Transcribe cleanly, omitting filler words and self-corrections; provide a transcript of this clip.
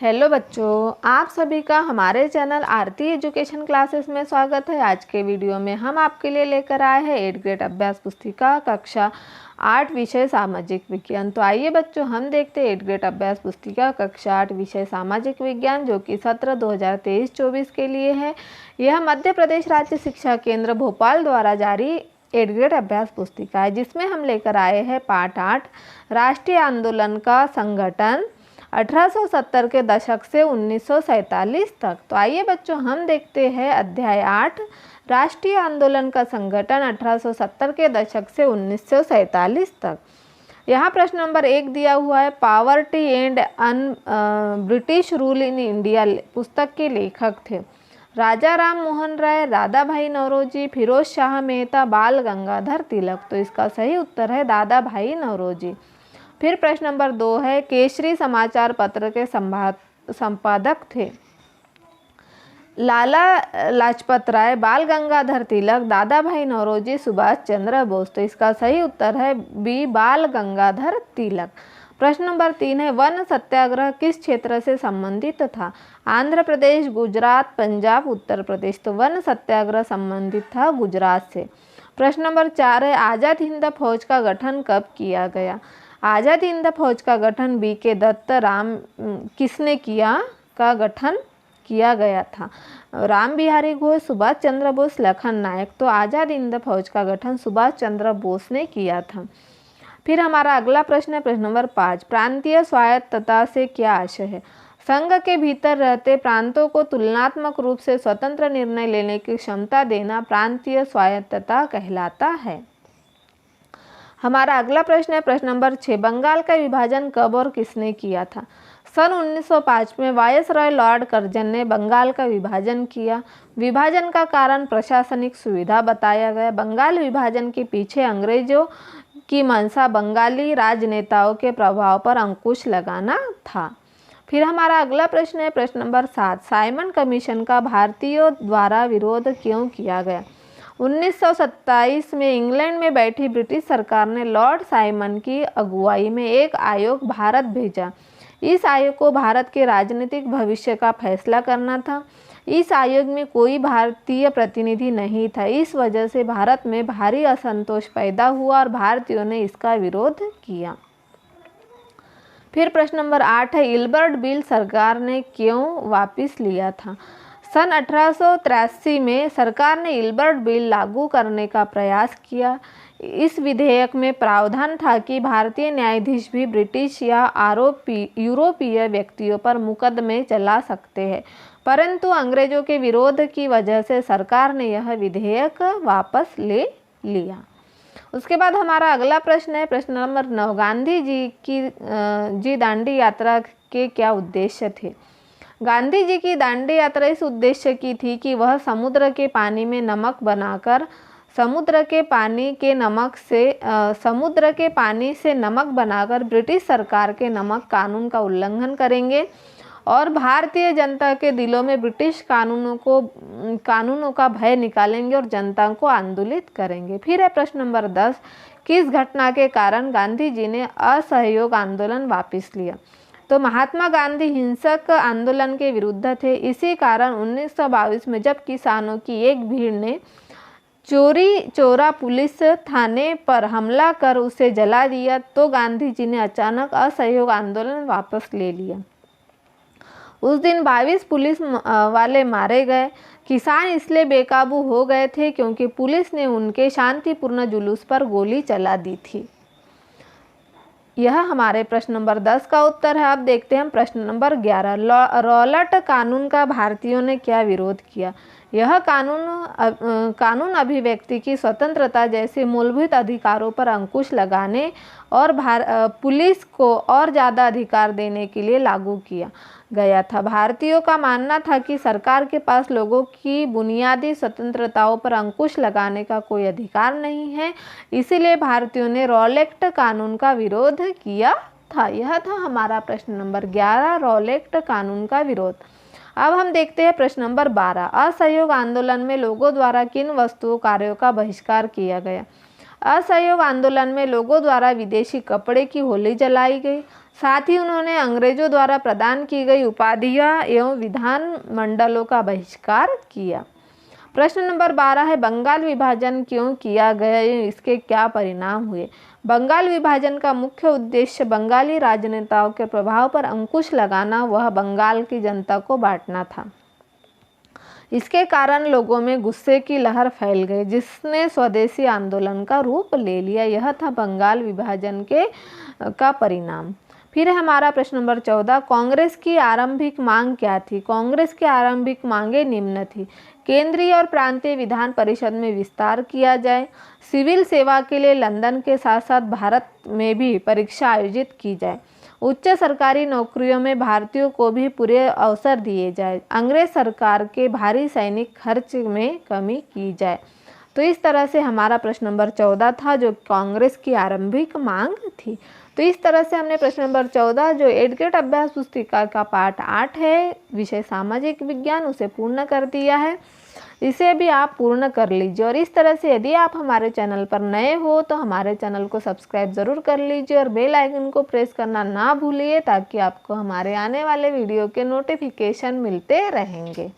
Hello बच्चों, आप सभी का हमारे चैनल आरती एजुकेशन क्लासेस में स्वागत है। आज के वीडियो में हम आपके लिए लेकर आए हैं 8th ग्रेड अभ्यास पुस्तिका कक्षा 8 विषय सामाजिक विज्ञान। तो आइए बच्चों, हम देखते हैं 8th ग्रेड अभ्यास पुस्तिका कक्षा 8 विषय सामाजिक विज्ञान, जो कि सत्र 2023-24 के लिए है। यह मध्य प्रदेश राज्य शिक्षा केंद्र भोपाल द्वारा जारी 8th ग्रेड अभ्यास पुस्तिका है, जिसमें हम लेकर आए हैं पाठ 8 राष्ट्रीय आंदोलन का संगठन 1870 के दशक से 1947 तक। तो आइए बच्चों, हम देखते हैं अध्याय 8 राष्ट्रीय आंदोलन का संगठन 1870 के दशक से 1947 तक। यहाँ प्रश्न नंबर 1 दिया हुआ है, poverty and British rule in India पुस्तक के लेखक थे राजा राम मोहन राय, दादा भाई नौरोजी, फिरोज शाह मेहता, बाल गंगाधर तिलक। तो इसका सही उत्तर है दादा भाई नौरोजी। फिर प्रश्न नंबर 2 है, केसरी समाचार पत्र के संपादक थे लाला लाजपत राय, बाल गंगाधर तिलक, दादा भाई नौरोजी, सुभाष चंद्र बोस। तो इसका सही उत्तर है बी, बाल गंगाधर तिलक। प्रश्न नंबर 3 है, वन सत्याग्रह किस क्षेत्र से संबंधित था? आंध्र प्रदेश, गुजरात, पंजाब, उत्तर प्रदेश। तो वन सत्याग्रह संबंधित था गुजरात से। प्रश्न नंबर 4 है, आज़ाद हिंद फौज का गठन कब किया गया? आज़ाद हिंद फौज का गठन B.K. दत्त किसने का गठन किया गया था? राम बिहारी घोष, सुभाष चंद्र बोस, लखन नायक। तो आज़ाद हिंद फौज का गठन सुभाष चंद्र बोस ने किया था। फिर हमारा अगला प्रश्न है प्रश्न नंबर 5, प्रांतीय स्वायत्तता से क्या आशय है? संघ के भीतर रहते प्रांतों को तुलनात्मक रूप से स्वतंत्र निर्णय लेने की क्षमता देना प्रांतीय स्वायत्तता कहलाता है। हमारा अगला प्रश्न है प्रश्न नंबर 6, बंगाल का विभाजन कब और किसने किया था? सन 1905 में वायसरॉय लॉर्ड कर्जन ने बंगाल का विभाजन किया। विभाजन का कारण प्रशासनिक सुविधा बताया गया। बंगाल विभाजन के पीछे अंग्रेजों की मंशा बंगाली राजनेताओं के प्रभाव पर अंकुश लगाना था। फिर हमारा अगला प्रश्न है प्रश्न नंबर 7, साइमन कमीशन का भारतीयों द्वारा विरोध क्यों किया गया? 1927 में इंग्लैंड में बैठी ब्रिटिश सरकार ने लॉर्ड साइमन की अगुवाई में एक आयोग भारत भेजा। इस आयोग को भारत के राजनीतिक भविष्य का फैसला करना था। इस आयोग में कोई भारतीय प्रतिनिधि नहीं था। इस वजह से भारत में भारी असंतोष पैदा हुआ और भारतीयों ने इसका विरोध किया। फिर प्रश्न नंबर 8 है, इल्बर्ट बिल सरकार ने क्यों वापस लिया था? सन 1883 में सरकार ने इल्बर्ट बिल लागू करने का प्रयास किया। इस विधेयक में प्रावधान था कि भारतीय न्यायाधीश भी ब्रिटिश या यूरोपीय व्यक्तियों पर मुकदमे चला सकते हैं, परंतु अंग्रेजों के विरोध की वजह से सरकार ने यह विधेयक वापस ले लिया। उसके बाद हमारा अगला प्रश्न है प्रश्न नंबर 9, गांधी जी दांडी यात्रा के क्या उद्देश्य थे? गांधी जी की दांडी यात्रा इस उद्देश्य की थी कि वह समुद्र के पानी में नमक बनाकर समुद्र के पानी से नमक बनाकर ब्रिटिश सरकार के नमक कानून का उल्लंघन करेंगे और भारतीय जनता के दिलों में ब्रिटिश कानूनों का भय निकालेंगे और जनता को आंदोलित करेंगे। फिर है प्रश्न नंबर 10, किस घटना के कारण गांधी जी ने असहयोग आंदोलन वापस लिया? तो महात्मा गांधी हिंसक आंदोलन के विरुद्ध थे। इसी कारण 1922 में जब किसानों की एक भीड़ ने चोरा पुलिस थाने पर हमला कर उसे जला दिया, तो गांधी जी ने अचानक असहयोग आंदोलन वापस ले लिया। उस दिन 22 पुलिस वाले मारे गए। किसान इसलिए बेकाबू हो गए थे क्योंकि पुलिस ने उनके शांतिपूर्ण जुलूस पर गोली चला दी थी। यह हमारे प्रश्न नंबर 10 का उत्तर है। अब देखते हैं हम प्रश्न नंबर 11, रॉलेट कानून का भारतीयों ने क्या विरोध किया? यह कानून अभिव्यक्ति की स्वतंत्रता जैसे मूलभूत अधिकारों पर अंकुश लगाने और पुलिस को और ज़्यादा अधिकार देने के लिए लागू किया गया था। भारतीयों का मानना था कि सरकार के पास लोगों की बुनियादी स्वतंत्रताओं पर अंकुश लगाने का कोई अधिकार नहीं है, इसीलिए भारतीयों ने रॉलेट कानून का विरोध किया था। यह था हमारा प्रश्न नंबर 11, रॉलेट कानून का विरोध। अब हम देखते हैं प्रश्न नंबर 12, असहयोग आंदोलन में लोगों द्वारा किन वस्तुओं कार्यों का बहिष्कार किया गया? असहयोग आंदोलन में लोगों द्वारा विदेशी कपड़े की होली जलाई गई। साथ ही उन्होंने अंग्रेजों द्वारा प्रदान की गई उपाधियां एवं विधान मंडलों का बहिष्कार किया। प्रश्न नंबर 12 है बंगाल विभाजन क्यों किया गया, इसके क्या परिणाम हुए। बंगाल विभाजन का मुख्य उद्देश्य बंगाली राजनेताओं के प्रभाव पर अंकुश लगाना, वह बंगाल की जनता को बांटना था। इसके कारण लोगों में गुस्से की लहर फैल गई, जिसने स्वदेशी आंदोलन का रूप ले लिया। यह था बंगाल विभाजन का परिणाम। फिर हमारा प्रश्न नंबर 14, कांग्रेस की आरंभिक मांग क्या थी। कांग्रेस की आरंभिक मांगें निम्न थी। केंद्रीय और प्रांतीय विधान परिषद में विस्तार किया जाए, सिविल सेवा के लिए लंदन के साथ साथ भारत में भी परीक्षा आयोजित की जाए, उच्च सरकारी नौकरियों में भारतीयों को भी पूरे अवसर दिए जाए, अंग्रेज सरकार के भारी सैनिक खर्च में कमी की जाए। तो इस तरह से हमारा प्रश्न नंबर 14 था, जो कांग्रेस की आरंभिक मांग थी। तो इस तरह से हमने प्रश्न नंबर 14 जो एडगेट अभ्यास पुस्तिका का पाठ 8 है, विषय सामाजिक विज्ञान, उसे पूर्ण कर दिया है। इसे भी आप पूर्ण कर लीजिए। और इस तरह से यदि आप हमारे चैनल पर नए हो तो हमारे चैनल को सब्सक्राइब ज़रूर कर लीजिए और बेल आइकन को प्रेस करना ना भूलिए, ताकि आपको हमारे आने वाले वीडियो के नोटिफिकेशन मिलते रहेंगे।